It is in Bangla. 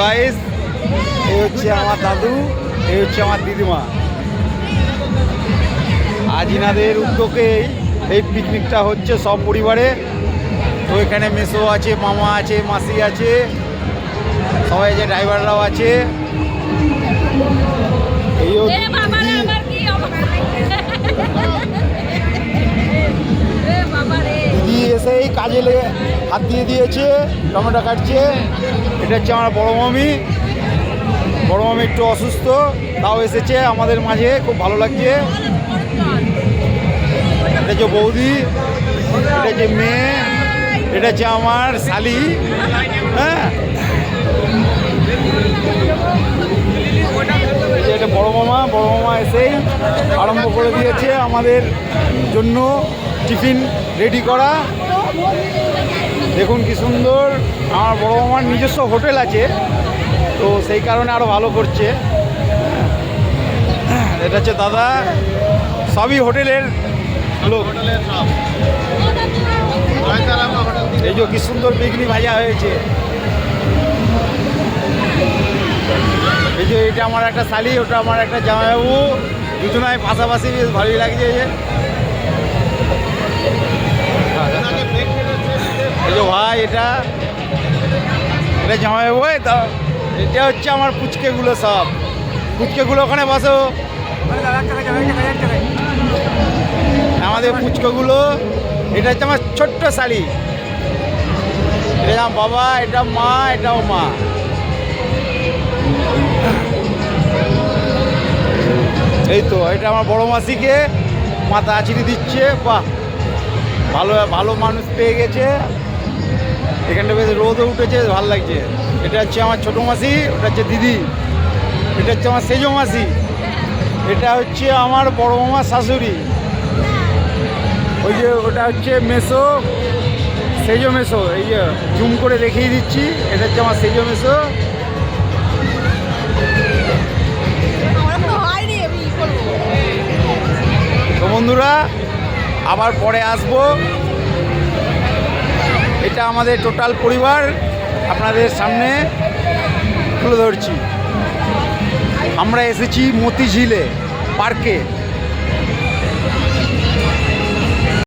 গাইস, এই হচ্ছে আমার দাদু, এই হচ্ছে আমার দিদিমা। আজ ইনাদের উদ্যোগে এই পিকনিকটা হচ্ছে সব পরিবারে। তো এখানে মেসো আছে, মামা আছে, মাসি আছে, সবাই যে ড্রাইভাররাও আছে। এই দিদি এসেই কাজে লেগে হাত দিয়ে দিয়েছে, টমেটো কাটছে। এটা হচ্ছে আমার বড় মামি। বড় মামি একটু অসুস্থ, তাও এসেছে আমাদের মাঝে, খুব ভালো লাগছে। এটা হচ্ছে বৌদি, এটা হচ্ছে মেয়ে, এটা হচ্ছে আমার শালি। হ্যাঁ, এটা বড় মামা। বড় মামা এসেই আরম্ভ করে দিয়েছে আমাদের জন্য টিফিন রেডি করা। দেখুন কি সুন্দর। আমার বড় মামার নিজস্ব হোটেল আছে, তো সেই কারণে আরও ভালো করছে। এটা হচ্ছে দাদা, সবই হোটেলের লোক। এই যে কি সুন্দর বেগুনি ভাজা হয়েছে। এই যে এটা আমার একটা শালি, ওটা আমার একটা জামাইবাবু, দুজনায় পাশাপাশি বেশ ভালোই লাগছে। এই যে ভাই, এটা জামাইবাবু। এটা হচ্ছে আমার পুচকেগুলো, সব পুচকেগুলো ওখানে বসো। আমাদের পুচকেগুলো, এটা হচ্ছে আমার ছোট্ট শালি। এটা আমার বাবা, এটা মা, এটাও মা। এই তো এটা আমার বড় মাসিকে মাথা আছড়ি দিচ্ছে। বাহ, ভালো ভালো মানুষ পেয়ে গেছে। এখানটা বেশ রোদও উঠেছে, ভালো লাগছে। এটা হচ্ছে আমার ছোটো মাসি, ওটা হচ্ছে দিদি। এটা হচ্ছে আমার সেজো মাসি। এটা হচ্ছে আমার বড় মামার শাশুড়ি। ওই যে ওটা হচ্ছে মেসো, সেজো মেসো। এই যে জুম করে দেখিয়ে দিচ্ছি, এটা হচ্ছে আমার সেজো মেসো। তো বন্ধুরা, আবার পরে আসবো। এটা আমাদের টোটাল পরিবার আপনাদের সামনে তুলে ধরছি। আমরা এসেছি মতিঝিলে পার্কে।